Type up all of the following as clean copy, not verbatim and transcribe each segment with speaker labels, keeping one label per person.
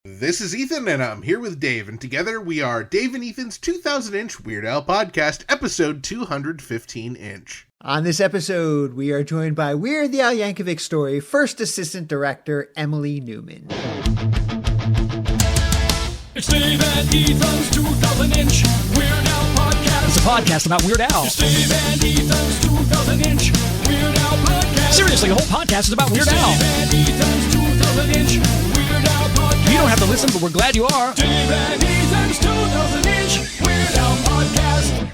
Speaker 1: This is Ethan, and I'm here with Dave, and together we are Dave and Ethan's 2000-inch Weird Al podcast, episode 215-inch.
Speaker 2: On this episode, we are joined by Weird Al Yankovic Story first assistant director, Emily Neumann.
Speaker 3: It's Dave and Ethan's 2000-inch Weird Al podcast.
Speaker 4: It's a podcast about Weird Al.
Speaker 3: It's Dave and Ethan's 2000-inch Weird Al podcast.
Speaker 4: Seriously, the whole podcast is about Weird
Speaker 3: It's
Speaker 4: Al.
Speaker 3: Dave and Ethan's 2000-inch Weird Al podcast.
Speaker 4: You don't have to listen, but we're glad you are.
Speaker 3: Dave and Ethan's 2000-inch Weird Al podcast.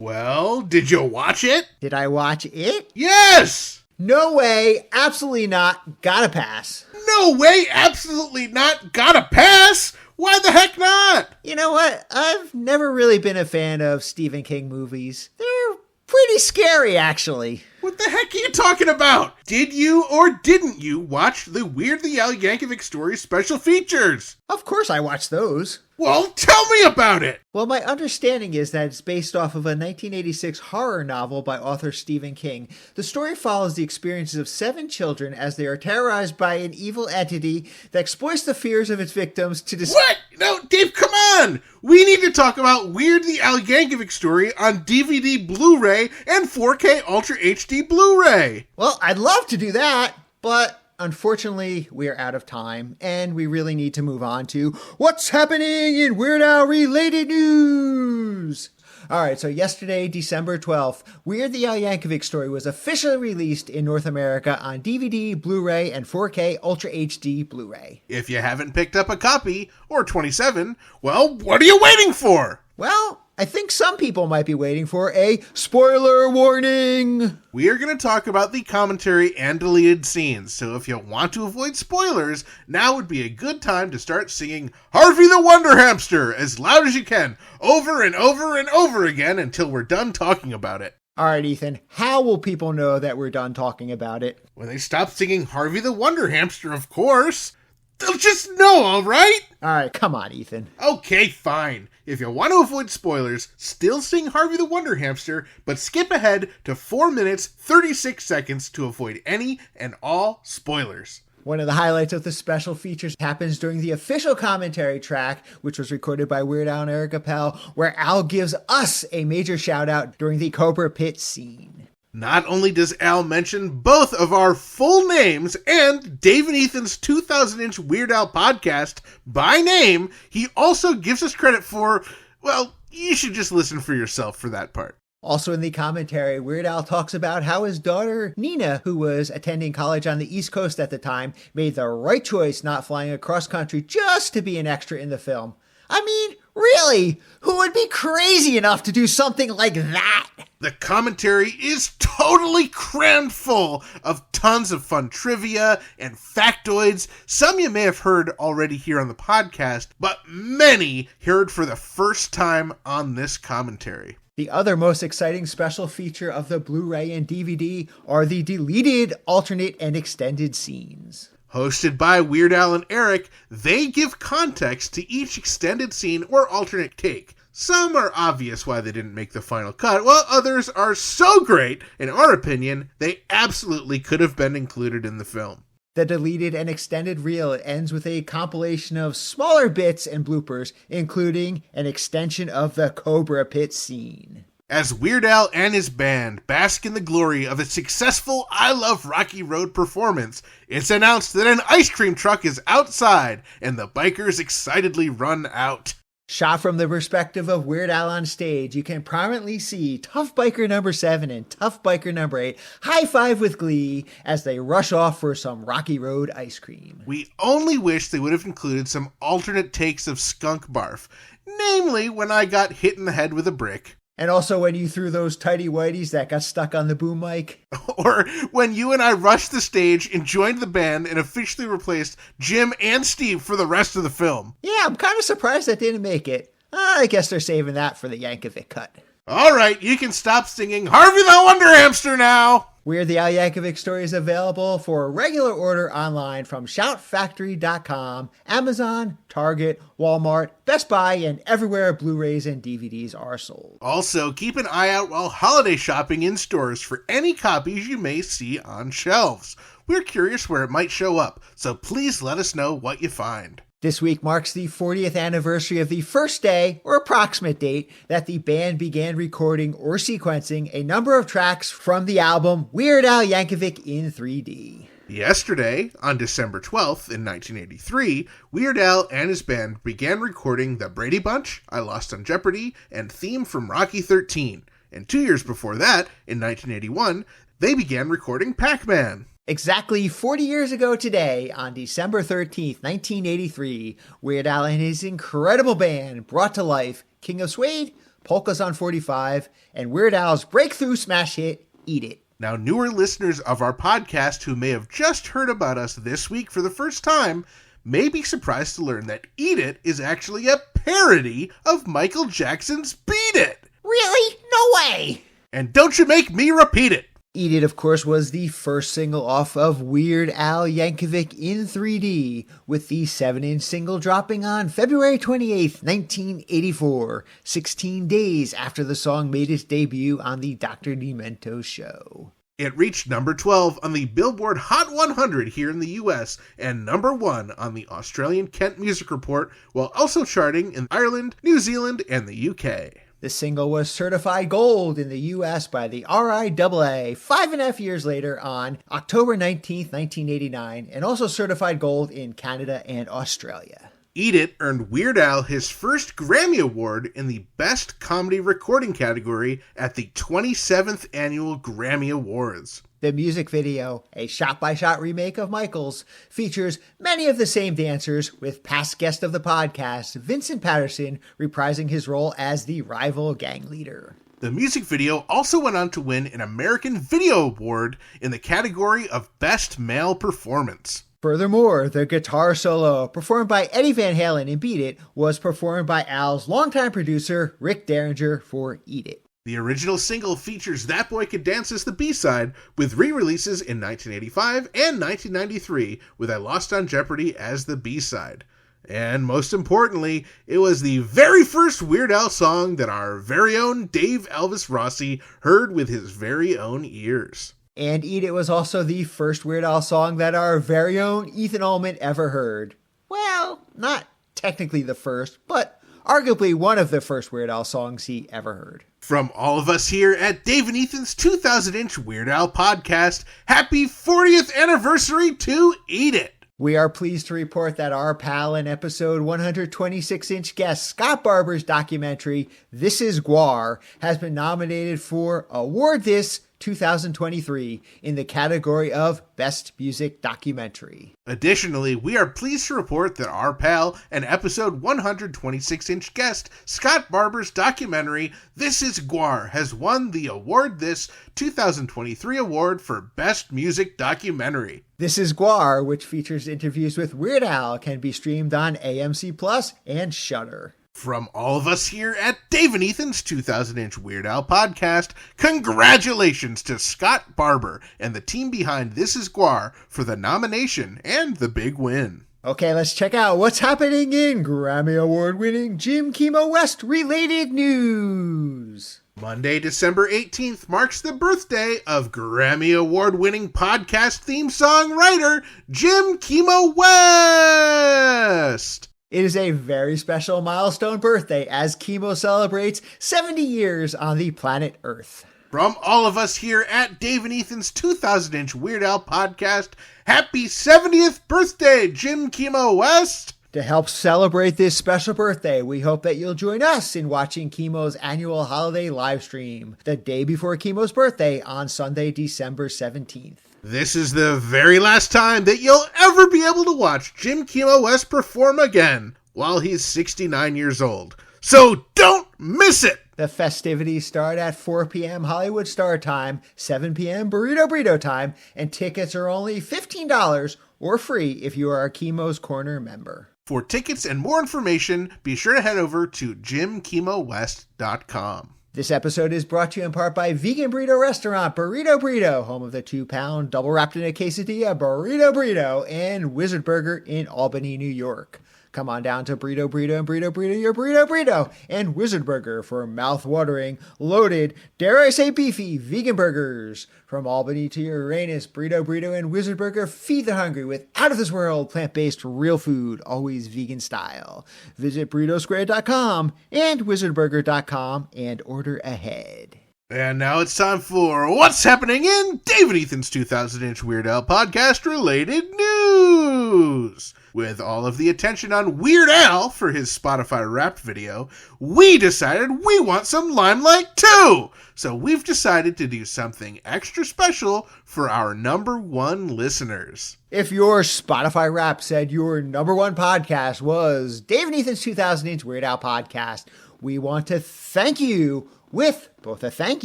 Speaker 1: Well, did you watch it?
Speaker 2: Did I watch it?
Speaker 1: Yes!
Speaker 2: No way. Absolutely not. Gotta pass.
Speaker 1: No way, absolutely not. Gotta pass? Why the heck not?
Speaker 2: You know what? I've never really been a fan of Stephen King movies. They're pretty scary, actually.
Speaker 1: What the heck are you talking about? Did you or didn't you watch the Weird Al Yankovic Story special features?
Speaker 2: Of course I watched those.
Speaker 1: Well, tell me about it!
Speaker 2: Well, my understanding is that it's based off of a 1986 horror novel by author Stephen King. The story follows the experiences of 7 children as they are terrorized by an evil entity that exploits the fears of its victims to
Speaker 1: What? No, Dave, come on! We need to talk about Weird Al Yankovic Story on DVD Blu-ray and 4K Ultra HD Blu-ray!
Speaker 2: Well, I'd love to do that, but unfortunately, we're out of time, and we really need to move on to what's happening in Weird Al related news. All right, so yesterday, December 12th, Weird Al Yankovic Story was officially released in North America on DVD, Blu-ray, and 4K Ultra HD Blu-ray.
Speaker 1: If you haven't picked up a copy, or 27, well, what are you waiting for?
Speaker 2: Well, I think some people might be waiting for a spoiler warning.
Speaker 1: We are going to talk about the commentary and deleted scenes, so if you want to avoid spoilers, now would be a good time to start singing Harvey the Wonder Hamster as loud as you can, over and over and over again until we're done talking about it.
Speaker 2: All right, Ethan, how will people know that we're done talking about it?
Speaker 1: When they stop singing Harvey the Wonder Hamster, of course. They'll just know, all right?
Speaker 2: All right, come on, Ethan.
Speaker 1: Okay, fine. If you want to avoid spoilers, still sing Harvey the Wonder Hamster, but skip ahead to 4 minutes, 36 seconds to avoid any and all spoilers.
Speaker 2: One of the highlights of the special features happens during the official commentary track, which was recorded by Weird Al and Eric Appel, where Al gives us a major shout out during the Cobra Pit scene.
Speaker 1: Not only does Al mention both of our full names and Dave and Ethan's 2000-inch Weird Al podcast by name, he also gives us credit for, well, you should just listen for yourself for that part.
Speaker 2: Also in the commentary, Weird Al talks about how his daughter, Nina, who was attending college on the East Coast at the time, made the right choice not flying across country just to be an extra in the film. I mean, really? Who would be crazy enough to do something like that?
Speaker 1: The commentary is totally crammed full of tons of fun trivia and factoids. Some you may have heard already here on the podcast, but many heard for the first time on this commentary.
Speaker 2: The other most exciting special feature of the Blu-ray and DVD are the deleted, alternate, and extended scenes.
Speaker 1: Hosted by Weird Al and Eric, they give context to each extended scene or alternate take. Some are obvious why they didn't make the final cut, while others are so great, in our opinion, they absolutely could have been included in the film.
Speaker 2: The deleted and extended reel ends with a compilation of smaller bits and bloopers, including an extension of the Cobra Pit scene.
Speaker 1: As Weird Al and his band bask in the glory of a successful I Love Rocky Road performance, it's announced that an ice cream truck is outside, and the bikers excitedly run out.
Speaker 2: Shot from the perspective of Weird Al on stage, you can prominently see Tough Biker number 7 and Tough Biker number 8 high five with glee as they rush off for some Rocky Road ice cream.
Speaker 1: We only wish they would have included some alternate takes of skunk barf, namely when I got hit in the head with a brick.
Speaker 2: And also when you threw those tighty whities that got stuck on the boom mic.
Speaker 1: Or when you and I rushed the stage and joined the band and officially replaced Jim and Steve for the rest of the film.
Speaker 2: Yeah, I'm kind of surprised that didn't make it. I guess they're saving that for the Yankovic cut.
Speaker 1: All right, you can stop singing Harvey the Wonder Hamster now.
Speaker 2: Weird the Al Yankovic Story is available for regular order online from shoutfactory.com, Amazon, Target, Walmart, Best Buy, and everywhere Blu-rays and DVDs are sold.
Speaker 1: Also, keep an eye out while holiday shopping in stores for any copies you may see on shelves. We're curious where it might show up, so please let us know what you find.
Speaker 2: This week marks the 40th anniversary of the first day, or approximate date, that the band began recording or sequencing a number of tracks from the album Weird Al Yankovic in 3D.
Speaker 1: Yesterday, on December 12th in 1983, Weird Al and his band began recording The Brady Bunch, I Lost on Jeopardy, and Theme from Rocky 13. And 2 years before that, in 1981, they began recording Pac-Man.
Speaker 2: Exactly 40 years ago today, on December 13th, 1983, Weird Al and his incredible band brought to life King of Suede, Polkas on 45, and Weird Al's breakthrough smash hit, Eat It.
Speaker 1: Now, newer listeners of our podcast who may have just heard about us this week for the first time may be surprised to learn that Eat It is actually a parody of Michael Jackson's Beat It.
Speaker 2: Really? No way!
Speaker 1: And don't you make me repeat it.
Speaker 2: Eat It, of course, was the first single off of Weird Al Yankovic in 3D, with the 7-inch single dropping on February 28th, 1984, 16 days after the song made its debut on the Dr. Demento show.
Speaker 1: It reached number 12 on the Billboard Hot 100 here in the US and number 1 on the Australian Kent Music Report, while also charting in Ireland, New Zealand, and the UK.
Speaker 2: The single was certified gold in the U.S. by the RIAA 5.5 years later on October 19, 1989, and also certified gold in Canada and Australia.
Speaker 1: Eat It earned Weird Al his first Grammy Award in the Best Comedy Recording category at the 27th Annual Grammy Awards.
Speaker 2: The music video, a shot-by-shot remake of Michael's, features many of the same dancers, with past guest of the podcast, Vincent Patterson, reprising his role as the rival gang leader.
Speaker 1: The music video also went on to win an American Video Award in the category of Best Male Performance.
Speaker 2: Furthermore, the guitar solo, performed by Eddie Van Halen in Beat It, was performed by Al's longtime producer, Rick Derringer, for Eat It.
Speaker 1: The original single features That Boy Could Dance as the B-side, with re-releases in 1985 and 1993, with I Lost on Jeopardy as the B-side. And most importantly, it was the very first Weird Al song that our very own Dave Elvis Rossi heard with his very own ears.
Speaker 2: And Eat It was also the first Weird Al song that our very own Ethan Allman ever heard. Well, not technically the first, but arguably one of the first Weird Al songs he ever heard.
Speaker 1: From all of us here at Dave and Ethan's 2000-inch Weird Al podcast, happy 40th anniversary to Eat It!
Speaker 2: We are pleased to report that our pal and episode 126-inch guest Scott Barber's documentary, This Is Gwar, has been nominated for Award This 2023 in the category of Best Music Documentary.
Speaker 1: Additionally, we are pleased to report that our pal and episode 126-inch guest Scott Barber's documentary, This Is Gwar, has won the Award This 2023 award for Best Music Documentary.
Speaker 2: This Is Gwar, which features interviews with Weird Al, can be streamed on AMC Plus and Shudder.
Speaker 1: From all of us here at Dave and Ethan's 2000-inch Weird Al podcast, congratulations to Scott Barber and the team behind This Is Gwar for the nomination and the big win.
Speaker 2: Okay, let's check out what's happening in Grammy Award-winning Jim Kimo West related news.
Speaker 1: Monday, December 18th marks the birthday of Grammy Award-winning podcast theme song writer Jim Kimo West.
Speaker 2: It is a very special milestone birthday as Kimo celebrates 70 years on the planet Earth.
Speaker 1: From all of us here at Dave and Ethan's 2000-inch Weird Al podcast, happy 70th birthday, Jim Kimo West!
Speaker 2: To help celebrate this special birthday, we hope that you'll join us in watching Kimo's annual holiday live stream, the day before Kimo's birthday on Sunday, December 17th.
Speaker 1: This is the very last time that you'll ever be able to watch Jim Kimo West perform again while he's 69 years old. So don't miss it!
Speaker 2: The festivities start at 4 p.m. Hollywood Star Time, 7 p.m. Burrito Time, and tickets are only $15 or free if you are a Kimo's Corner member.
Speaker 1: For tickets and more information, be sure to head over to jimkimowest.com.
Speaker 2: This episode is brought to you in part by vegan burrito restaurant Burrito Burrito, home of the 2-pound double wrapped in a quesadilla Burrito Burrito, and Wizard Burger in Albany, New York. Come on down to Burrito Burrito and Burrito Burrito, your Burrito Burrito, and Wizard Burger for mouth-watering, loaded, dare I say beefy, vegan burgers. From Albany to Uranus, Burrito Burrito and Wizard Burger feed the hungry with out-of-this-world, plant-based, real food, always vegan style. Visit burritosquare.com and wizardburger.com and order ahead.
Speaker 1: And now it's time for What's Happening in Dave and Ethan's 2000-inch Weird Al podcast-related news. With all of the attention on Weird Al for his Spotify Wrapped video, we decided we want some limelight too! So we've decided to do something extra special for our number one listeners.
Speaker 2: If your Spotify Wrapped said your number one podcast was Dave and Ethan's 2000-inch Weird Al podcast, we want to thank you with both a thank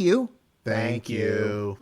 Speaker 2: you,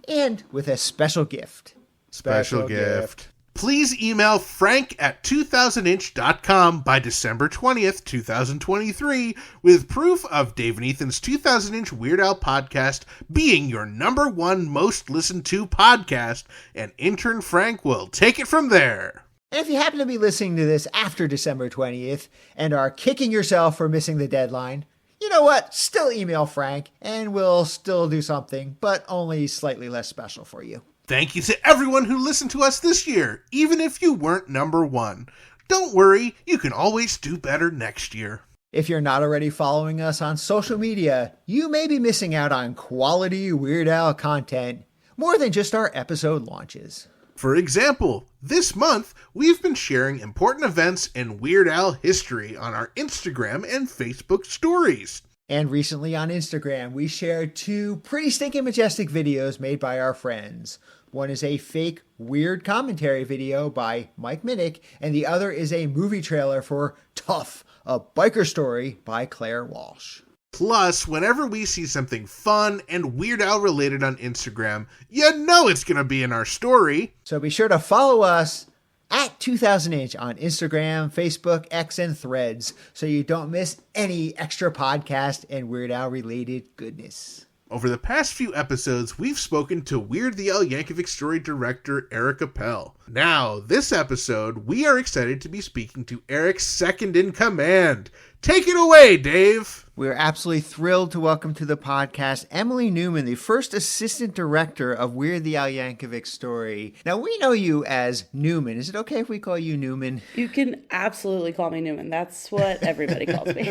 Speaker 2: and with a special gift.
Speaker 1: Special gift. Please email frank at 2000inch.com by December 20th, 2023 with proof of Dave and Ethan's 2000-inch Weird Al podcast being your number one most listened to podcast, and intern Frank will take it from there.
Speaker 2: And if you happen to be listening to this after December 20th and are kicking yourself for missing the deadline, you know what? Still email Frank and we'll still do something, but only slightly less special for you.
Speaker 1: Thank you to everyone who listened to us this year, even if you weren't number one. Don't worry, you can always do better next year.
Speaker 2: If you're not already following us on social media, you may be missing out on quality Weird Al content more than just our episode launches.
Speaker 1: For example, this month, we've been sharing important events in Weird Al history on our Instagram and Facebook stories.
Speaker 2: And recently on Instagram, we shared 2 pretty stinking majestic videos made by our friends. One is a fake weird commentary video by Mike Minnick, and the other is a movie trailer for Tough, a biker story by Claire Walsh.
Speaker 1: Plus, whenever we see something fun and Weird Al related on Instagram, you know it's going to be in our story.
Speaker 2: So be sure to follow us at 2000inch on Instagram, Facebook, X, and Threads so you don't miss any extra podcast and Weird Al related goodness.
Speaker 1: Over the past few episodes, we've spoken to Weird the Al Yankovic Story director Eric Appel. Now, this episode, we are excited to be speaking to Eric's second in command. Take it away, Dave!
Speaker 2: We're absolutely thrilled to welcome to the podcast Emily Neumann, the first assistant director of Weird the Al Yankovic Story. Now, we know you as Neumann. Is it okay if we call you Neumann?
Speaker 5: You can absolutely call me Neumann. That's what everybody calls me.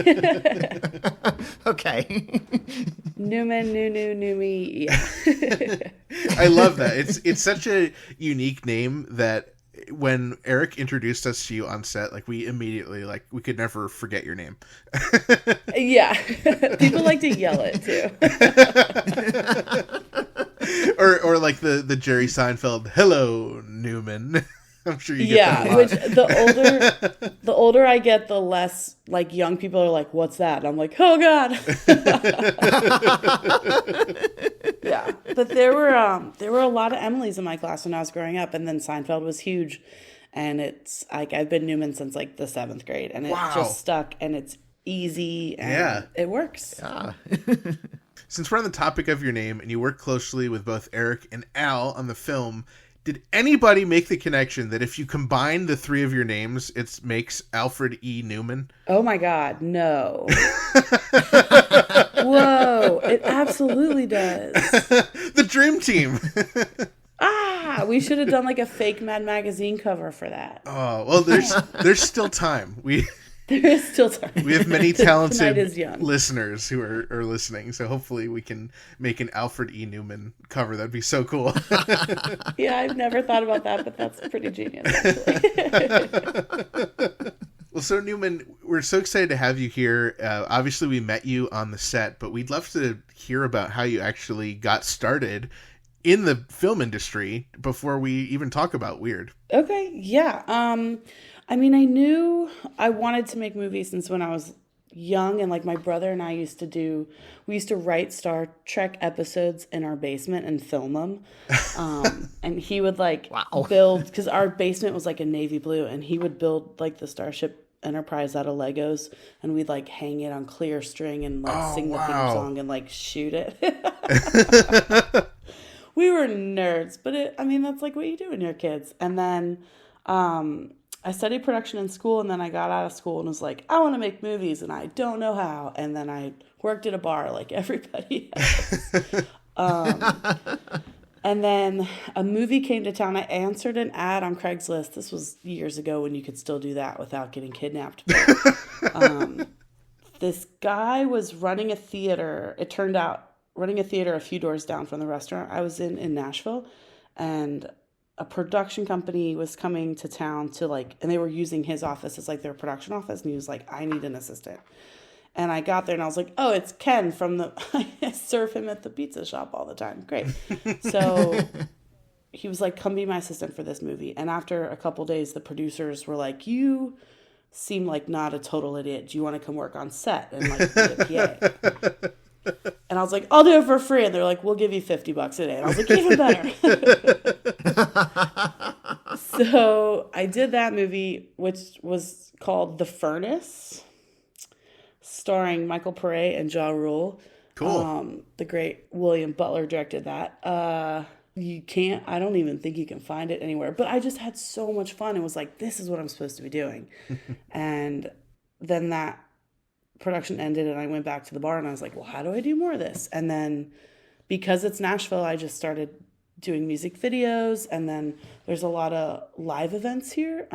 Speaker 2: Okay.
Speaker 5: Neumann, Numi, yeah.
Speaker 1: I love that. It's such a unique name that when Eric introduced us to you on set, we immediately, we could never forget your name.
Speaker 5: Yeah. People like to yell it, too.
Speaker 1: or the Jerry Seinfeld, hello, Newman. I'm sure you get that a lot.
Speaker 5: Which the older I get, the less, young people are like, what's that? And I'm like, oh, God. Yeah. But there were a lot of Emilys in my class when I was growing up, and then Seinfeld was huge. And it's, I've been Neumann since, the 7th grade, and it just stuck, and it's easy, and it works.
Speaker 2: Yeah.
Speaker 1: Since we're on the topic of your name, and you work closely with both Eric and Al on the film, did anybody make the connection that if you combine the 3 of your names, it makes Alfred E. Neumann?
Speaker 5: Oh my God, no. Whoa, it absolutely does.
Speaker 1: The dream team.
Speaker 5: We should have done a fake Mad Magazine cover for that.
Speaker 1: Oh, well, there's still time.
Speaker 5: There is still time.
Speaker 1: We have many talented
Speaker 5: young.
Speaker 1: listeners who are listening, so hopefully we can make an Alfred E. Neumann cover. That'd be so cool.
Speaker 5: Yeah, I've never thought about that, but that's pretty genius, actually.
Speaker 1: Well, so Neumann, we're so excited to have you here. Obviously, we met you on the set, but we'd love to hear about how you actually got started in the film industry before we even talk about Weird.
Speaker 5: Okay, yeah. I knew I wanted to make movies since when I was young, and my brother and I used to write Star Trek episodes in our basement and film them. And he would build, because our basement was a navy blue, and he would build the starship Enterprise out of Legos, and we'd like hang it on clear string and like sing the theme song and like shoot it. We were nerds, but that's like what you do when you're kids. And then I studied production in school, and then I got out of school and was like, I want to make movies, and I don't know how. And then I worked at a bar like everybody else. And then a movie came to town. I answered an ad on Craigslist. This was years ago when you could still do that without getting kidnapped. But, this guy was running a theater. It turned out running a theater a few doors down from the restaurant I was in Nashville. And a production company was coming to town and they were using his office as like their production office. And he was like, I need an assistant. And I got there and I was like, oh, it's Ken I serve him at the pizza shop all the time. Great. So he was like, come be my assistant for this movie. And after a couple days, the producers were like, you seem like not a total idiot. Do you want to come work on set and like be a PA? And I was like, I'll do it for free. And they're like, we'll give you $50 a day. And I was like, even better. So I did that movie, which was called The Furnace, starring Michael Pare and Ja Rule.
Speaker 1: Cool.
Speaker 5: The great William Butler directed that. I don't even think you can find it anywhere. But I just had so much fun and was like, this is what I'm supposed to be doing. And then that production ended and I went back to the bar and I was like, well, how do I do more of this? And then because it's Nashville, I just started doing music videos. And then there's a lot of live events here,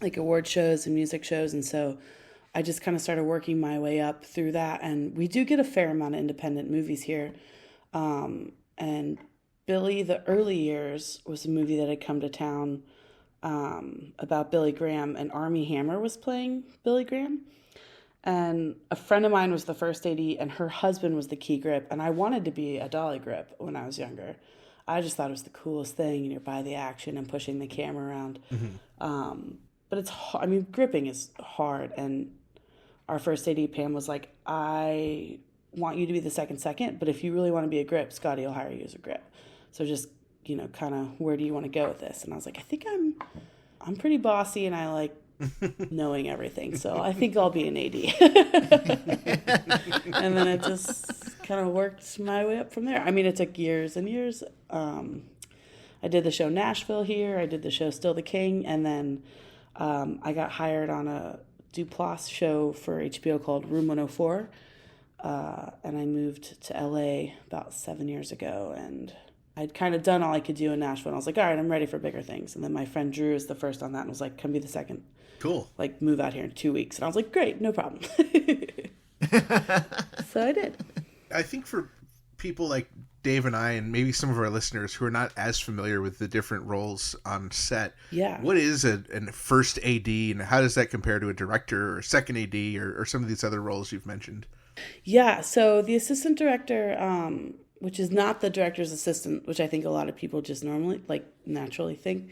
Speaker 5: like award shows and music shows. And so I just kind of started working my way up through that. And we do get a fair amount of independent movies here. And Billy, the Early Years was a movie that had come to town about Billy Graham, and Armie Hammer was playing Billy Graham. And a friend of mine was the first AD, and her husband was the key grip. And I wanted to be a dolly grip when I was younger. I just thought it was the coolest thing, and you're by the action and pushing the camera around. But it's gripping is hard. And our first AD, Pam, was like, I want you to be the second, but if you really want to be a grip, Scotty will hire you as a grip. So just, kind of where do you want to go with this? And I was like, I think I'm pretty bossy and I like knowing everything. So I think I'll be an AD. And then it just kind of worked my way up from there. It took years and years. I did the show Nashville here. I did the show Still the King. And then I got hired on a Duplass show for HBO called Room 104. And I moved to LA about 7 years ago, and I'd kind of done all I could do in Nashville. And I was like, all right, I'm ready for bigger things. And then my friend Drew is the first on that and was like, come be the second.
Speaker 1: Cool.
Speaker 5: Like, move out here in 2 weeks. And I was like, great, no problem. So I did.
Speaker 1: I think for people like Dave and I, and maybe some of our listeners who are not as familiar with the different roles on set, what is a first AD, and how does that compare to a director or second AD or some of these other roles you've mentioned?
Speaker 5: Yeah, so the assistant director, which is not the director's assistant, which I think a lot of people just naturally think.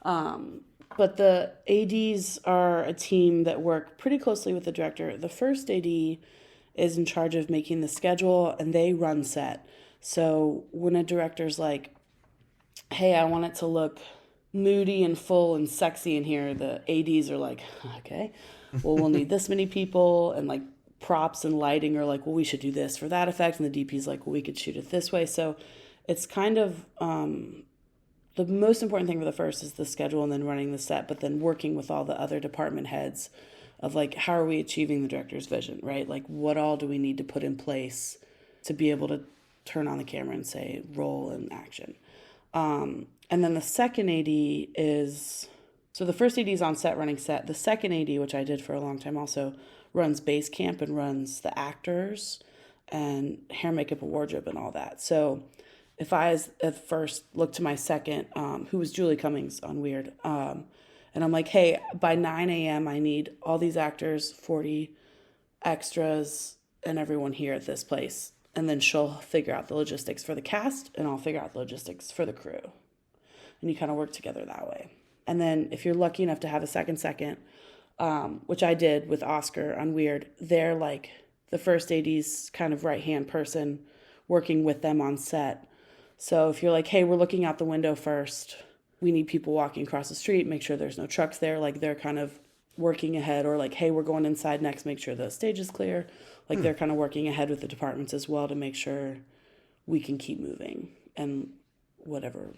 Speaker 5: But the ADs are a team that work pretty closely with the director. The first AD is in charge of making the schedule, and they run set. So when a director's like, hey, I want it to look moody and full and sexy in here, the ADs are like, okay, well, we'll need this many people, and like props and lighting are like, well, we should do this for that effect, and the DP's like, well, we could shoot it this way. So it's kind of the most important thing for the first is the schedule and then running the set, but then working with all the other department heads of like, how are we achieving the director's vision, right? Like, what all do we need to put in place to be able to turn on the camera and say roll and action. And then the second AD is, so the first AD is on set running set. The second AD, which I did for a long time also, runs base camp and runs the actors and hair, makeup, and wardrobe and all that. So if I at first look to my second, who was Julie Cummings on Weird, and I'm like, hey, by 9 a.m. I need all these actors, 40 extras, and everyone here at this place. And then she'll figure out the logistics for the cast, and I'll figure out the logistics for the crew. And you kind of work together that way. And then if you're lucky enough to have a second, which I did with Oscar on Weird, they're like the first AD's kind of right-hand person working with them on set. So if you're like, hey, we're looking out the window first, we need people walking across the street, make sure there's no trucks there. Like, they're kind of working ahead, or like, hey, we're going inside next, make sure the stage is clear. Like they're kind of working ahead with the departments as well to make sure we can keep moving and whatever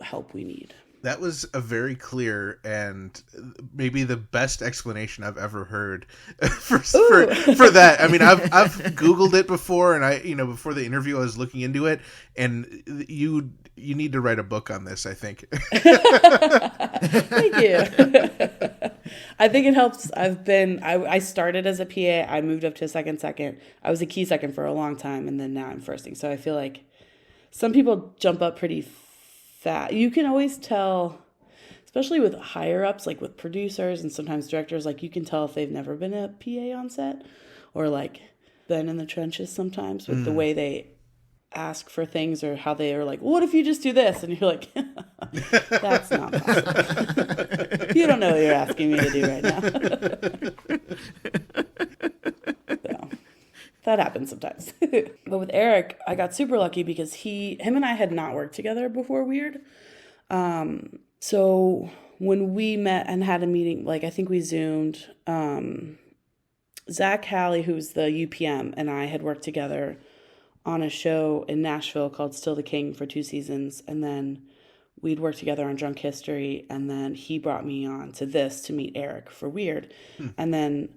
Speaker 5: help we need.
Speaker 1: That was a very clear and maybe the best explanation I've ever heard for that. I mean, I've Googled it before, and before the interview, I was looking into it, and you need to write a book on this, I think.
Speaker 5: Thank you. I think it helps. I started as a PA. I moved up to a second. I was a key second for a long time, and then now I'm firsting. So I feel like some people jump up pretty fast. You can always tell, especially with higher ups, like with producers and sometimes directors, like you can tell if they've never been a PA on set or like been in the trenches sometimes with the way they ask for things or how they are like, what if you just do this? And you're like, that's not possible. You don't know what you're asking me to do right now. So, that happens sometimes. But with Eric, I got super lucky because him and I had not worked together before Weird. So when we met and had a meeting, like I think we Zoomed, Zach Halley, who's the UPM, and I had worked together on a show in Nashville called Still the King for 2 seasons. And then we'd worked together on Drunk History. And then he brought me on to this to meet Eric for Weird. And then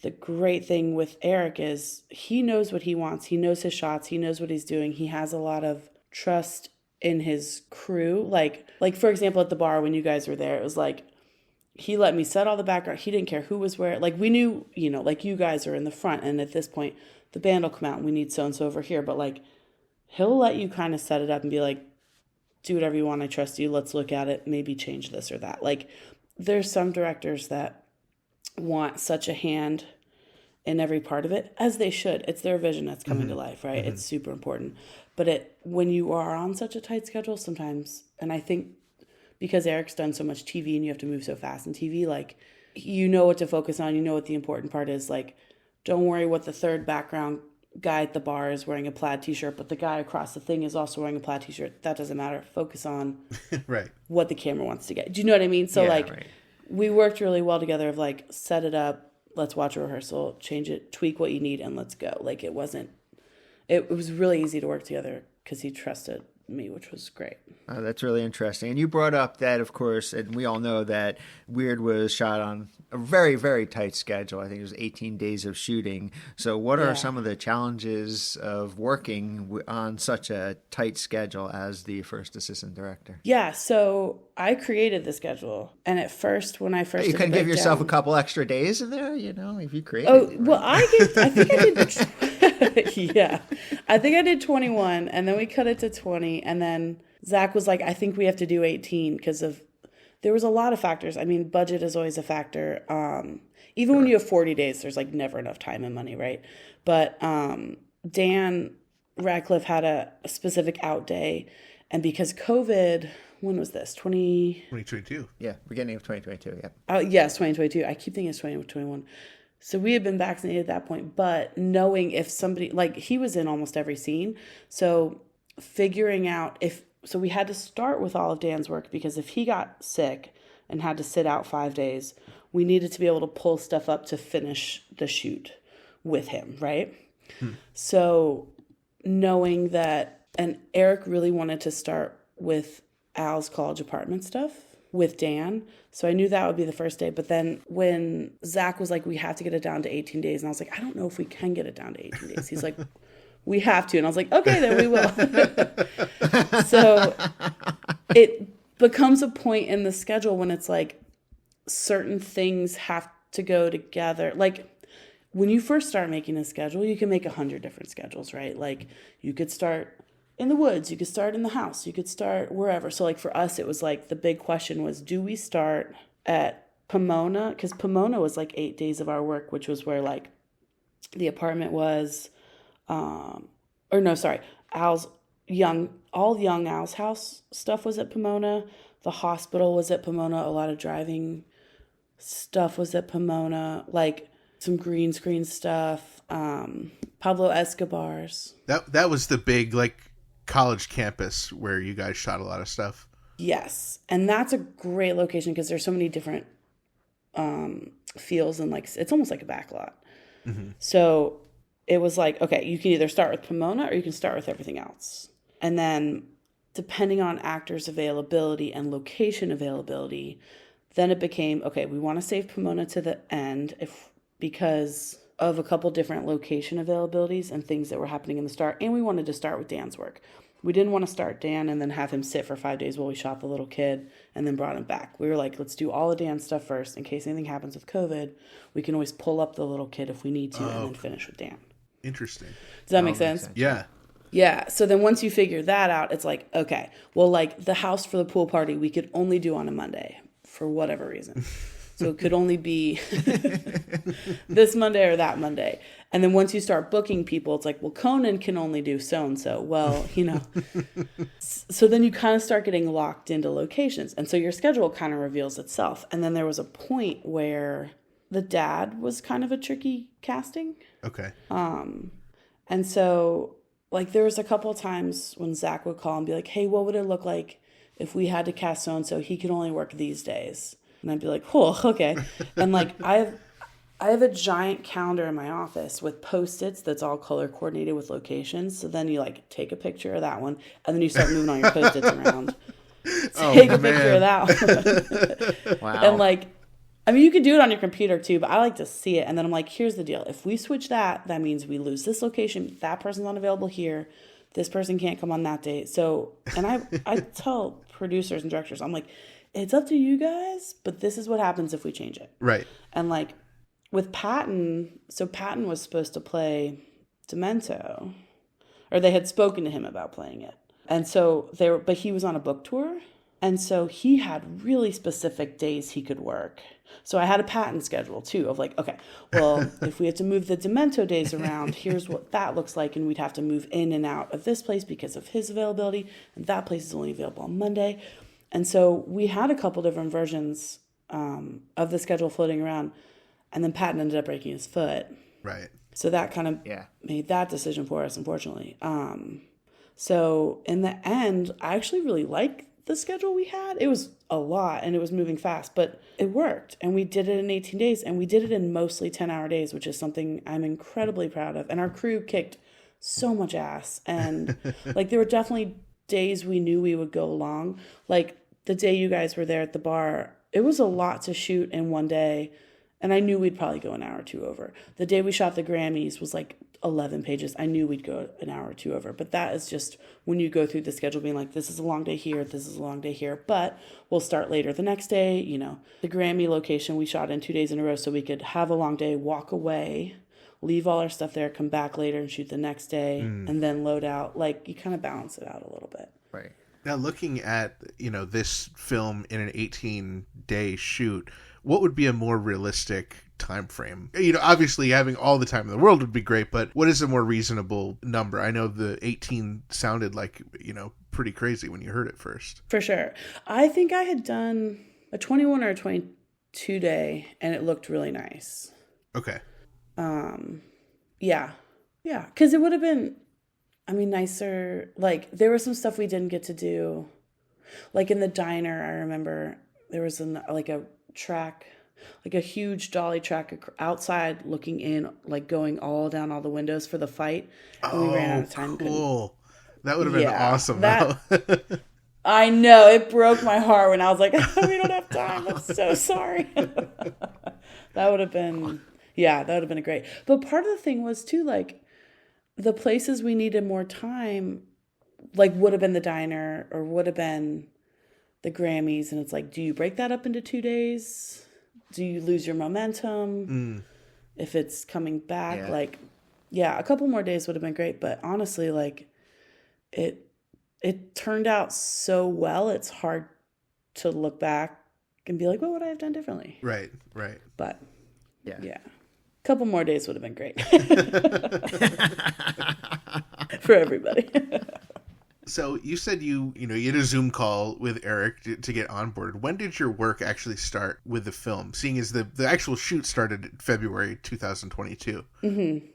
Speaker 5: the great thing with Eric is he knows what he wants. He knows his shots. He knows what he's doing. He has a lot of trust in his crew. Like for example, at the bar when you guys were there, it was like, he let me set all the background. He didn't care who was where. Like we knew, like you guys are in the front. And at this point, the band will come out and we need so-and-so over here. But like, he'll let you kind of set it up and be like, do whatever you want. I trust you. Let's look at it. Maybe change this or that. Like there's some directors that want such a hand in every part of it, as they should. It's their vision that's coming to life, right? It's super important. But when you are on such a tight schedule sometimes, and I think because Eric's done so much TV and you have to move so fast in TV, like, you know what to focus on. You know what the important part is. Like, don't worry what the third background guy at the bar is wearing a plaid t-shirt, but the guy across the thing is also wearing a plaid t-shirt. That doesn't matter. Focus on
Speaker 1: right.
Speaker 5: what the camera wants to get. Do you know what I mean? So we worked really well together of like, set it up, let's watch a rehearsal, change it, tweak what you need, and let's go. Like it was really easy to work together because he trusted me, which was great.
Speaker 2: That's really interesting. And you brought up that, of course, and we all know that Weird was shot on a very, very tight schedule. I think it was 18 days of shooting. So what are some of the challenges of working on such a tight schedule as the first assistant director?
Speaker 5: Yeah, so I created the schedule. And at first, when I first
Speaker 2: You couldn't give yourself a couple extra days in there, if you created
Speaker 5: it. Oh, well, I think I did... yeah. I think I did 21, and then we cut it to 20, and then Zach was like, I think we have to do 18 because there was a lot of factors. I mean, budget is always a factor. Even when you have 40 days, there's like never enough time and money, right? But Dan Radcliffe had a specific out day, and because COVID, when was this?
Speaker 1: 2022.
Speaker 2: Yeah, beginning of 2022, yeah.
Speaker 5: Oh, yes, 2022. I keep thinking it's 2021. So we had been vaccinated at that point, but knowing if somebody, like he was in almost every scene. So figuring out so we had to start with all of Dan's work because if he got sick and had to sit out 5 days, we needed to be able to pull stuff up to finish the shoot with him, right? So knowing that, and Eric really wanted to start with Al's college apartment stuff with Dan. So I knew that would be the first day. But then when Zach was like, we have to get it down to 18 days. And I was like, I don't know if we can get it down to 18 days. He's like, we have to. And I was like, okay, then we will. So it becomes a point in the schedule when it's like certain things have to go together. Like when you first start making a schedule, you can make 100 different schedules, right? Like you could start in the woods, you could start in the house, you could start wherever. So like for us, it was like the big question was, do we start at Pomona? Because Pomona was like 8 days of our work, which was where like the apartment was, Al's young Al's house stuff was at Pomona. The hospital was at Pomona. A lot of driving stuff was at Pomona, like some green screen stuff, Pablo Escobar's.
Speaker 1: That was the big like college campus where you guys shot a lot of stuff.
Speaker 5: Yes. And that's a great location because there's so many different feels and like it's almost like a backlot. So it was like, okay, you can either start with Pomona or you can start with everything else. And then depending on actors' availability and location availability, then it became, okay, we want to save Pomona to the end because of a couple different location availabilities and things that were happening in the start. And we wanted to start with Dan's work. We didn't want to start Dan and then have him sit for 5 days while we shot the little kid and then brought him back. We were like, let's do all the Dan stuff first. In case anything happens with COVID, we can always pull up the little kid if we need to and then finish with Dan.
Speaker 1: Interesting.
Speaker 5: Does that make sense?
Speaker 1: Yeah.
Speaker 5: Yeah. So then once you figure that out, it's like, okay, well, like the house for the pool party, we could only do on a Monday for whatever reason. So it could only be this Monday or that Monday. And then once you start booking people, it's like, well, Conan can only do so-and-so. Well, so then you kind of start getting locked into locations. And so your schedule kind of reveals itself. And then there was a point where the dad was kind of a tricky casting.
Speaker 1: Okay.
Speaker 5: And so like there was a couple of times when Zach would call and be like, hey, what would it look like if we had to cast so-and-so? He could only work these days. And I'd be like, oh, okay. And like I have a giant calendar in my office with Post-its that's all color coordinated with locations. So then you like take a picture of that one and then you start moving all your Post-its around. Take a picture of that one.
Speaker 2: Wow.
Speaker 5: And like, I mean, you could do it on your computer too, but I like to see it. And then I'm like, here's the deal. If we switch that means we lose this location. That person's unavailable here. This person can't come on that date. So, and I tell producers and directors, I'm like, it's up to you guys, but this is what happens if we change it.
Speaker 1: Right.
Speaker 5: And like with Patton, so Patton was supposed to play Demento, or they had spoken to him about playing it. And so but he was on a book tour. And so he had really specific days he could work. So I had a Patton schedule too of like, okay, well, if we have to move the Demento days around, here's what that looks like. And we'd have to move in and out of this place because of his availability. And that place is only available on Monday. And so we had a couple different versions of the schedule floating around. And then Patton ended up breaking his foot.
Speaker 1: Right.
Speaker 5: So that kind of made that decision for us, unfortunately. So in the end, I actually really like the schedule we had. It was a lot and it was moving fast, but it worked. And we did it in 18 days and we did it in mostly 10-hour days, which is something I'm incredibly proud of. And our crew kicked so much ass. And like there were definitely days we knew we would go long. Like the day you guys were there at the bar, it was a lot to shoot in one day. And I knew we'd probably go an hour or two over. The day we shot the Grammys was like 11 pages. I knew we'd go an hour or two over. But that is just when you go through the schedule being like, this is a long day here, this is a long day here. But we'll start later the next day. The Grammy location we shot in 2 days in a row so we could have a long day, walk away, leave all our stuff there, come back later and shoot the next day, and then load out. Like, you kind of balance it out a little bit.
Speaker 2: Right.
Speaker 1: Now, looking at, this film in an 18-day shoot, what would be a more realistic time frame? Obviously having all the time in the world would be great, but what is a more reasonable number? I know the 18 sounded like, pretty crazy when you heard it first.
Speaker 5: For sure. I think I had done a 21 or a 22 day and it looked really nice.
Speaker 1: Okay.
Speaker 5: Yeah. Because it would have been, nicer. Like, there was some stuff we didn't get to do. Like, in the diner, I remember there was a track, like a huge dolly track outside looking in, like going all down all the windows for the fight. And we ran out of time.
Speaker 1: Cool. That would have been awesome.
Speaker 5: I know. It broke my heart when I was like, we don't have time. I'm so sorry. That would have been great. But part of the thing was too, like, the places we needed more time, like, would have been the diner or would have been the Grammys. And it's like, do you break that up into 2 days? Do you lose your momentum if it's coming back? A couple more days would have been great. But honestly, like, it turned out so well, it's hard to look back and be like, what would I have done differently?
Speaker 1: Right.
Speaker 5: But yeah. Couple more days would have been great for everybody.
Speaker 1: So you said you had a Zoom call with Eric to get onboarded. When did your work actually start with the film? Seeing as the actual shoot started in February 2022.
Speaker 5: Mm-hmm.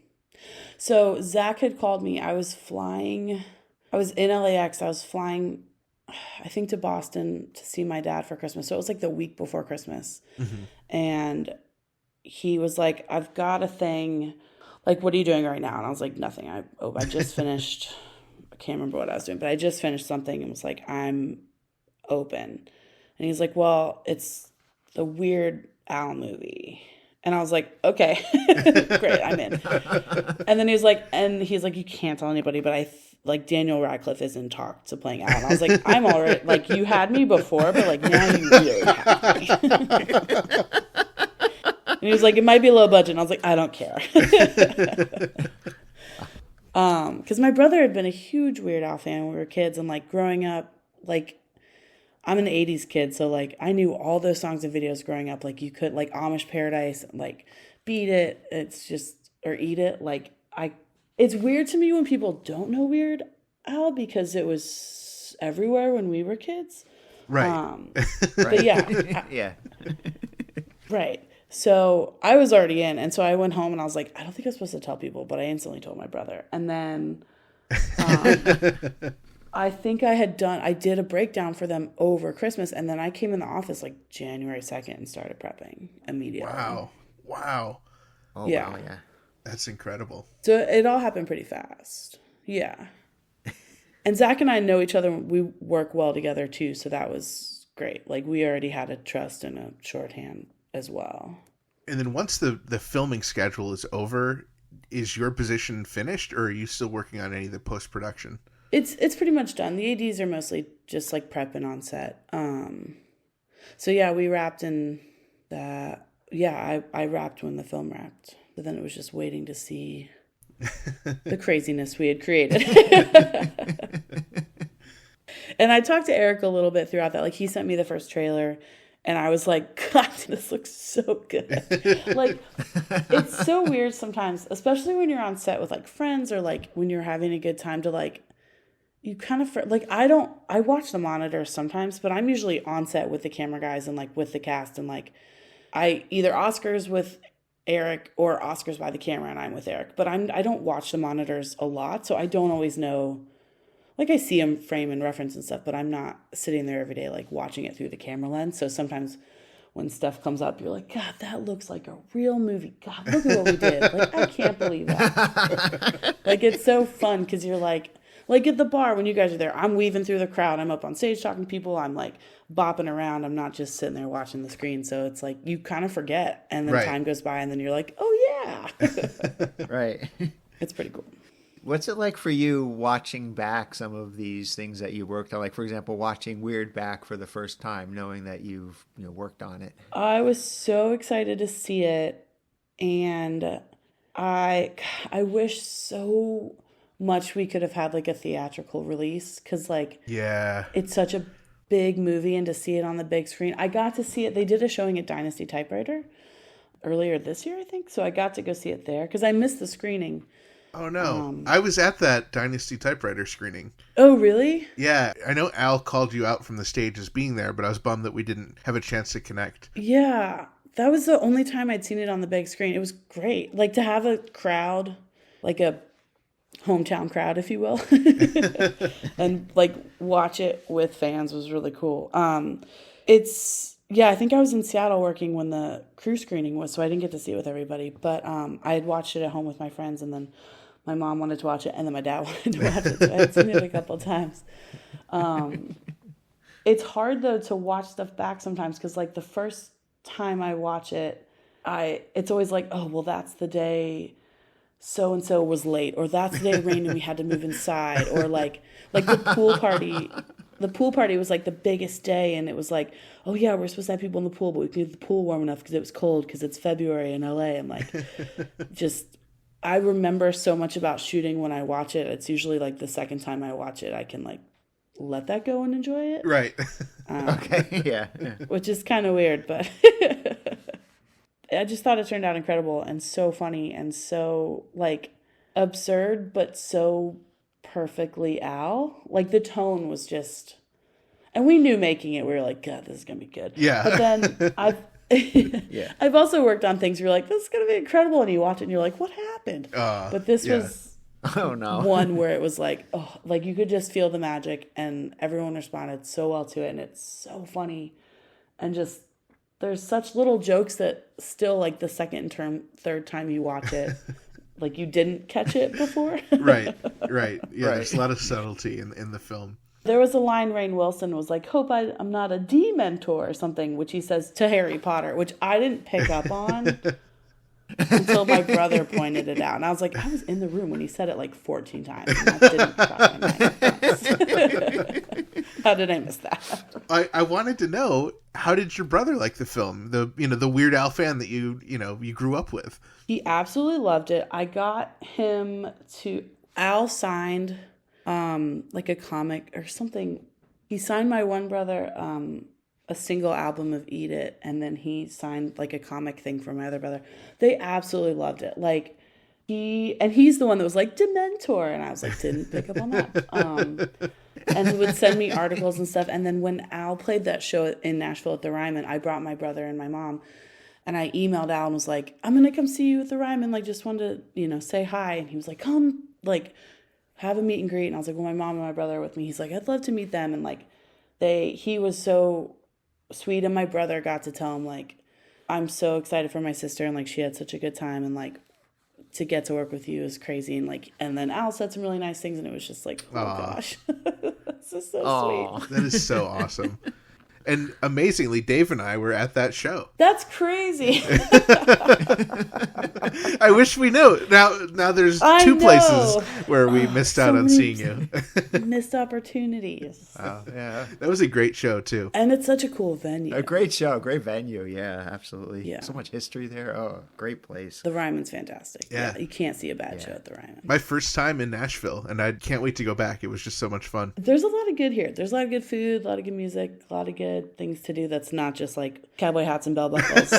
Speaker 5: So Zach had called me. I was in LAX. I was flying I think, to Boston to see my dad for Christmas. So it was like the week before Christmas. And he was like, I've got a thing. Like, what are you doing right now? And I was like, nothing. I just finished. I can't remember what I was doing, but I just finished something and was like, I'm open. And he's like, well, it's the Weird Al movie. And I was like, okay, great, I'm in. And then he's like, you can't tell anybody, but like Daniel Radcliffe is in talk to playing Al. And I was like, I'm already, like, you had me before, but like now you really have me. And he was like, it might be low budget. And I was like, I don't care. Because my brother had been a huge Weird Al fan when we were kids, and like growing up, like, I'm an 80s kid, so like I knew all those songs and videos growing up. Like, you could, like, Amish Paradise, like Beat It, it's just, or Eat It. Like, it's weird to me when people don't know Weird Al because it was everywhere when we were kids.
Speaker 1: Right.
Speaker 5: But yeah.
Speaker 2: Yeah.
Speaker 5: Right. So I was already in, and so I went home and I was like, I don't think I'm supposed to tell people, but I instantly told my brother. And then I think I did a breakdown for them over Christmas, and then I came in the office like January 2nd and started prepping immediately.
Speaker 1: Wow.
Speaker 2: Oh,
Speaker 5: Yeah.
Speaker 2: wow, yeah.
Speaker 1: That's incredible.
Speaker 5: So it all happened pretty fast. Yeah. And Zach and I know each other. We work well together too, so that was great. Like, we already had a trust and a shorthand as well.
Speaker 1: And then once the filming schedule is over, is your position finished, or are you still working on any of the post-production?
Speaker 5: It's pretty much done. The ADs are mostly just like prepping on set. So yeah, we wrapped in that. Yeah, I wrapped when the film wrapped. But then it was just waiting to see the craziness we had created. And I talked to Eric a little bit throughout that. Like, he sent me the first trailer, and I was like, God, this looks so good. Like, it's so weird sometimes, especially when you're on set with like friends, or like when you're having a good time, to like, you kind of, like, I watch the monitors sometimes, but I'm usually on set with the camera guys and like with the cast, and like I either Oscars with Eric or Oscars by the camera and I'm with Eric, but I don't watch the monitors a lot, so I don't always know. Like, I see them frame and reference and stuff, but I'm not sitting there every day like watching it through the camera lens. So sometimes when stuff comes up, you're like, God, that looks like a real movie. God, look at what we did. Like, I can't believe that. Like, it's so fun because you're like at the bar when you guys are there, I'm weaving through the crowd. I'm up on stage talking to people. I'm like bopping around. I'm not just sitting there watching the screen. So it's like you kind of forget, and then time goes by, and then you're like, oh yeah.
Speaker 2: Right.
Speaker 5: It's pretty cool.
Speaker 2: What's it like for you watching back some of these things that you worked on? Like, for example, watching Weird back for the first time, knowing that you've worked on it.
Speaker 5: I was so excited to see it, and I wish so much we could have had like a theatrical release, because like,
Speaker 1: Yeah.
Speaker 5: it's such a big movie, and to see it on the big screen. I got to see it. They did a showing at Dynasty Typewriter earlier this year, I think. So I got to go see it there because I missed the screening.
Speaker 1: Oh, no. I was at that Dynasty Typewriter screening.
Speaker 5: Oh, really?
Speaker 1: Yeah. I know Al called you out from the stage as being there, but I was bummed that we didn't have a chance to connect.
Speaker 5: Yeah. That was the only time I'd seen it on the big screen. It was great. Like, to have a crowd, like a hometown crowd, if you will, and like watch it with fans was really cool. I think I was in Seattle working when the crew screening was, so I didn't get to see it with everybody, but I had watched it at home with my friends, and then my mom wanted to watch it, and then my dad wanted to watch it, so I had seen it a couple times. It's hard though to watch stuff back sometimes, because like the first time I watch it, it's always like, oh well, that's the day so and so was late, or that's the day it rained and we had to move inside, or like the pool party. The pool party was like the biggest day, and it was like, oh yeah, we're supposed to have people in the pool, but we can get the pool warm enough because it was cold because it's February in LA. I'm like, I remember so much about shooting when I watch it. It's usually like the second time I watch it, I can like let that go and enjoy it.
Speaker 1: Right.
Speaker 2: Okay. Yeah.
Speaker 5: Which is kind of weird, but I just thought it turned out incredible and so funny and so like absurd, but so perfectly Al. Like, the tone was just, and we knew making it, we were like, God, this is gonna be good.
Speaker 1: Yeah.
Speaker 5: But then I've also worked on things where you're like, this is gonna be incredible, and you watch it and you're like, what happened? But this was
Speaker 2: Oh, no.
Speaker 5: one where it was like, oh, like you could just feel the magic, and everyone responded so well to it, and it's so funny, and just there's such little jokes that still like the third time you watch it, like you didn't catch it before.
Speaker 1: Right. Yeah,
Speaker 2: Right.
Speaker 1: there's a lot of subtlety in the film.
Speaker 5: There was a line Rainn Wilson was like, hope I'm not a dementor or something, which he says to Harry Potter, which I didn't pick up on until my brother pointed it out. And I was like, I was in the room when he said it like 14 times. And that didn't cross my mind. How did I miss that?
Speaker 1: I wanted to know, how did your brother like the film? The Weird Al fan that you grew up with.
Speaker 5: He absolutely loved it. I got him Al signed like a comic or something. He signed my one brother a single album of Eat It, and then he signed like a comic thing for my other brother. They absolutely loved it. Like he's the one that was like Dementor, and I was like, didn't pick up on that. And he would send me articles and stuff. And then when Al played that show in Nashville at the Ryman, I brought my brother and my mom, and I emailed Al and was like, I'm gonna come see you at the Ryman, like just wanted to say hi. And he was like, come, like have a meet and greet. And I was like, well, my mom and my brother are with me. He's like, I'd love to meet them. And like he was so sweet, and my brother got to tell him like, I'm so excited for my sister, and like she had such a good time, and like to get to work with you is crazy. And then Al said some really nice things, and it was just like, oh gosh, this is so sweet.
Speaker 1: That is so awesome. And amazingly, Dave and I were at that show.
Speaker 5: That's crazy.
Speaker 1: I wish we knew. Now there's two places where we missed out on seeing you.
Speaker 5: Missed opportunities.
Speaker 2: Oh, yeah.
Speaker 1: That was a great show, too.
Speaker 5: And it's such a cool venue.
Speaker 2: A great show, great venue. Yeah, absolutely.
Speaker 5: Yeah.
Speaker 2: So much history there. Oh, great place.
Speaker 5: The Ryman's fantastic.
Speaker 1: Yeah.
Speaker 5: You can't see a bad show at the Ryman.
Speaker 1: My first time in Nashville, and I can't wait to go back. It was just so much fun.
Speaker 5: There's a lot of good here. There's a lot of good food, a lot of good music, a lot of good things to do that's not just like cowboy hats and bell buckles.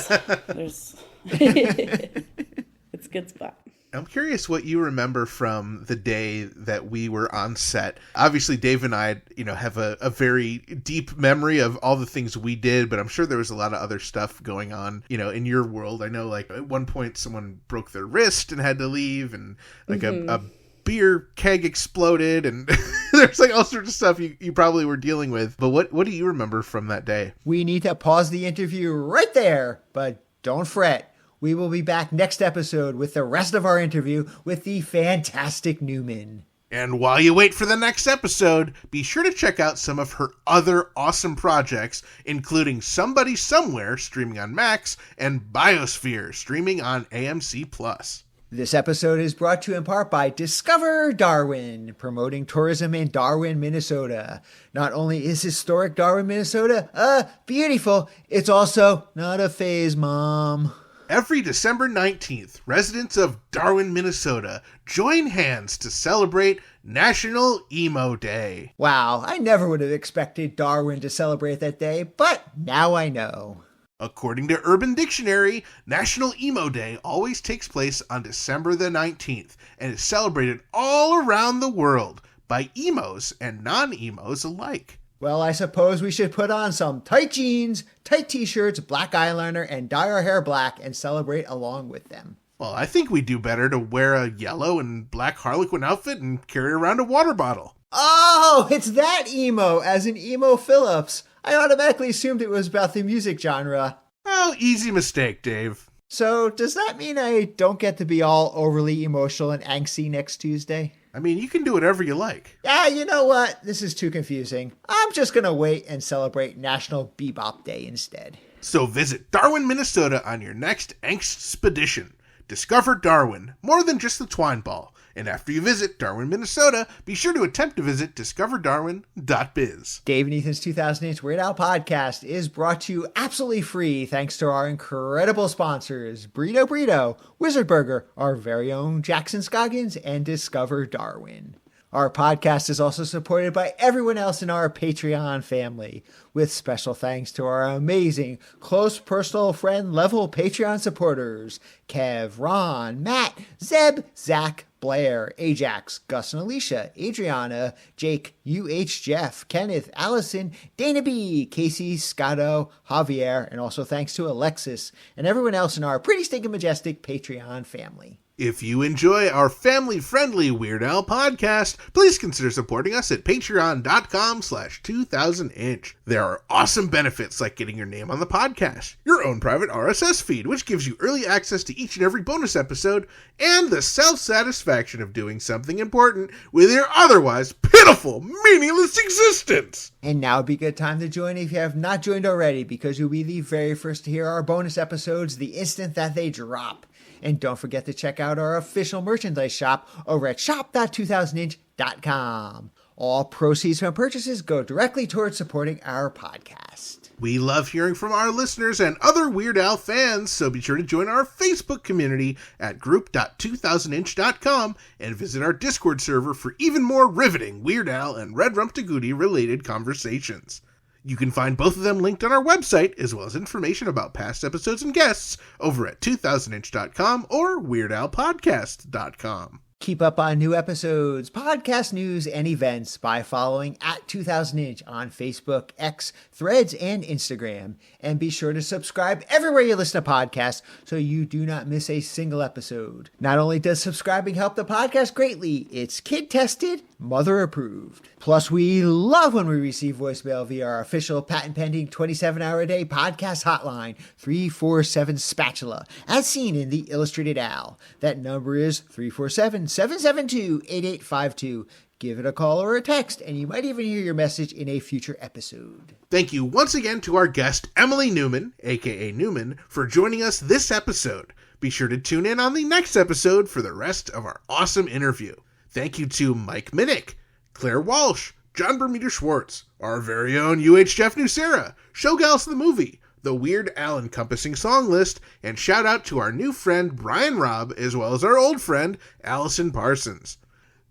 Speaker 5: It's a good spot.
Speaker 1: I'm curious what you remember from the day that we were on set. Obviously, Dave and I, have a very deep memory of all the things we did, but I'm sure there was a lot of other stuff going on, in your world. I know, like, at one point someone broke their wrist and had to leave, and like a beer keg exploded, and there's like all sorts of stuff you probably were dealing with. But what do you remember from that day?
Speaker 2: We need to pause the interview right there, but don't fret. We will be back next episode with the rest of our interview with the fantastic Neumann.
Speaker 1: And while you wait for the next episode, be sure to check out some of her other awesome projects, including Somebody Somewhere streaming on Max and Biosphere streaming on AMC+.
Speaker 2: This episode is brought to you in part by Discover Darwin, promoting tourism in Darwin, Minnesota. Not only is historic Darwin, Minnesota, beautiful, it's also not a phase, Mom.
Speaker 1: Every December 19th, residents of Darwin, Minnesota join hands to celebrate National Emo Day.
Speaker 2: Wow, I never would have expected Darwin to celebrate that day, but now I know.
Speaker 1: According to Urban Dictionary, National Emo Day always takes place on December the 19th and is celebrated all around the world by emos and non-emos alike.
Speaker 2: Well, I suppose we should put on some tight jeans, tight t-shirts, black eyeliner, and dye our hair black and celebrate along with them.
Speaker 1: Well, I think we do better to wear a yellow and black Harlequin outfit and carry around a water bottle.
Speaker 2: Oh, it's that emo, as in Emo Phillips. I automatically assumed it was about the music genre.
Speaker 1: Oh, easy mistake, Dave.
Speaker 2: So, does that mean I don't get to be all overly emotional and angsty next Tuesday?
Speaker 1: I mean, you can do whatever you like.
Speaker 2: Yeah, you know what? This is too confusing. I'm just gonna wait and celebrate National Bebop Day instead.
Speaker 1: So visit Darwin, Minnesota on your next Angst-spedition. Discover Darwin, more than just the twine ball. And after you visit Darwin, Minnesota, be sure to attempt to visit discoverdarwin.biz.
Speaker 2: Dave and Ethan's 2008 Weird Al podcast is brought to you absolutely free thanks to our incredible sponsors, Burrito, Wizard Burger, our very own Jackson Scoggins, and Discover Darwin. Our podcast is also supported by everyone else in our Patreon family, with special thanks to our amazing, close personal friend level Patreon supporters, Kev, Ron, Matt, Zeb, Zach, Blair, Ajax, Gus and Alicia, Adriana, Jake, UH Jeff, Kenneth, Allison, Dana B, Casey, Scotto, Javier, and also thanks to Alexis and everyone else in our pretty stinking majestic Patreon family.
Speaker 1: If you enjoy our family-friendly Weird Al podcast, please consider supporting us at patreon.com/2000inch. There are awesome benefits like getting your name on the podcast, your own private RSS feed, which gives you early access to each and every bonus episode, and the self-satisfaction of doing something important with your otherwise pitiful, meaningless existence.
Speaker 2: And now would be a good time to join if you have not joined already, because you'll be the very first to hear our bonus episodes the instant that they drop. And don't forget to check out our official merchandise shop over at shop.2000inch.com. All proceeds from purchases go directly towards supporting our podcast.
Speaker 1: We love hearing from our listeners and other Weird Al fans, so be sure to join our Facebook community at group.2000inch.com and visit our Discord server for even more riveting Weird Al and Red Rump Tagootie related conversations. You can find both of them linked on our website, as well as information about past episodes and guests over at 2000inch.com or weirdalpodcast.com.
Speaker 2: Keep up on new episodes, podcast news, and events by following at 2000inch on Facebook, X, Threads, and Instagram. And be sure to subscribe everywhere you listen to podcasts so you do not miss a single episode. Not only does subscribing help the podcast greatly, it's kid-tested, mother-approved. Plus, we love when we receive voicemail via our official patent-pending 27-hour-a-day podcast hotline, 347-SPATULA, as seen in the Illustrated Al. That number is 347-772-8852. Give it a call or a text, and you might even hear your message in a future episode.
Speaker 1: Thank you once again to our guest, Emily Neumann, aka Neumann, for joining us this episode. Be sure to tune in on the next episode for the rest of our awesome interview. Thank you to Mike Minnick, Claire Walsh, John Bermuda Schwartz, our very own UH Jeff Nucera, Showgals the Movie, the Weird Al encompassing song list, and shout out to our new friend Brian Robb, as well as our old friend Allison Parsons.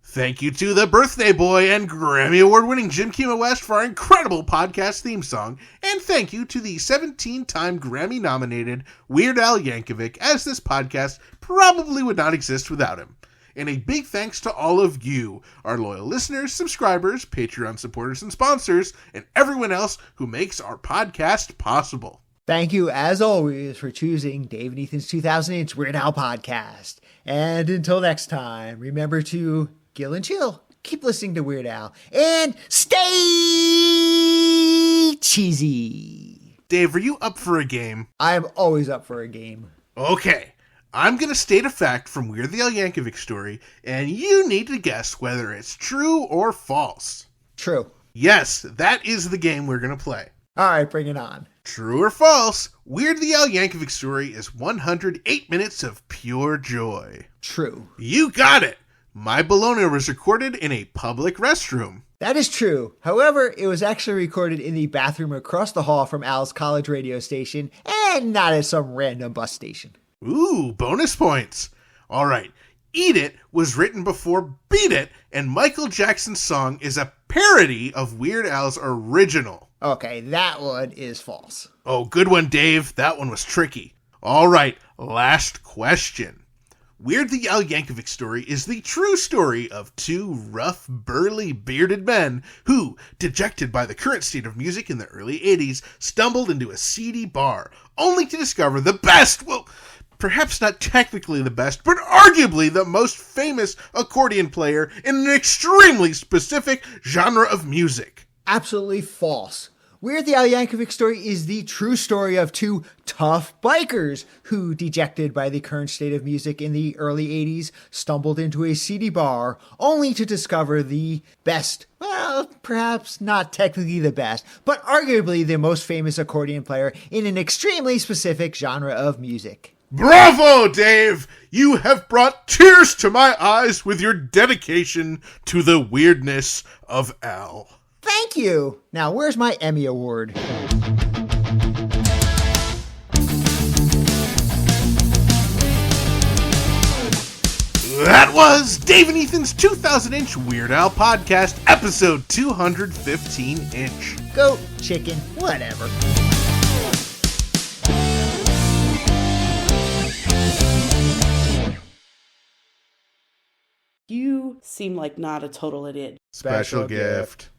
Speaker 1: Thank you to the birthday boy and Grammy Award-winning Jim Kima West for our incredible podcast theme song, and thank you to the 17-time Grammy-nominated Weird Al Yankovic, as this podcast probably would not exist without him. And a big thanks to all of you, our loyal listeners, subscribers, Patreon supporters, and sponsors, and everyone else who makes our podcast possible.
Speaker 2: Thank you, as always, for choosing Dave and Ethan's 2000-inch Weird Al podcast. And until next time, remember to gill and chill, keep listening to Weird Al, and stay cheesy.
Speaker 1: Dave, are you up for a game?
Speaker 2: I'm always up for a game.
Speaker 1: Okay. I'm going to state a fact from Weird the Al Yankovic Story, and you need to guess whether it's true or false.
Speaker 2: True.
Speaker 1: Yes, that is the game we're going to play.
Speaker 2: All right, bring it on.
Speaker 1: True or false, Weird the Al Yankovic Story is 108 minutes of pure joy.
Speaker 2: True.
Speaker 1: You got it! My Bologna was recorded in a public restroom.
Speaker 2: That is true. However, it was actually recorded in the bathroom across the hall from Al's college radio station, and not at some random bus station.
Speaker 1: Ooh, bonus points. All right. Eat It was written before Beat It, and Michael Jackson's song is a parody of Weird Al's original.
Speaker 2: Okay, that one is false.
Speaker 1: Oh, good one, Dave. That one was tricky. All right, last question. Weird the Al Yankovic Story is the true story of two rough, burly, bearded men who, dejected by the current state of music in the early 80s, stumbled into a seedy bar, only to discover the best, well, perhaps not technically the best, but arguably the most famous accordion player in an extremely specific genre of music.
Speaker 2: Absolutely false. Weird the Al Yankovic Story is the true story of two tough bikers who, dejected by the current state of music in the early 80s, stumbled into a seedy bar only to discover the best, well, perhaps not technically the best, but arguably the most famous accordion player in an extremely specific genre of music.
Speaker 1: Bravo, Dave! You have brought tears to my eyes with your dedication to the weirdness of Al.
Speaker 2: Thank you! Now, where's my Emmy Award?
Speaker 1: That was Dave and Ethan's 2000-inch Weird Al podcast, episode 215-inch.
Speaker 2: Goat, chicken, whatever.
Speaker 5: You seem like not a total idiot.
Speaker 1: Special gift.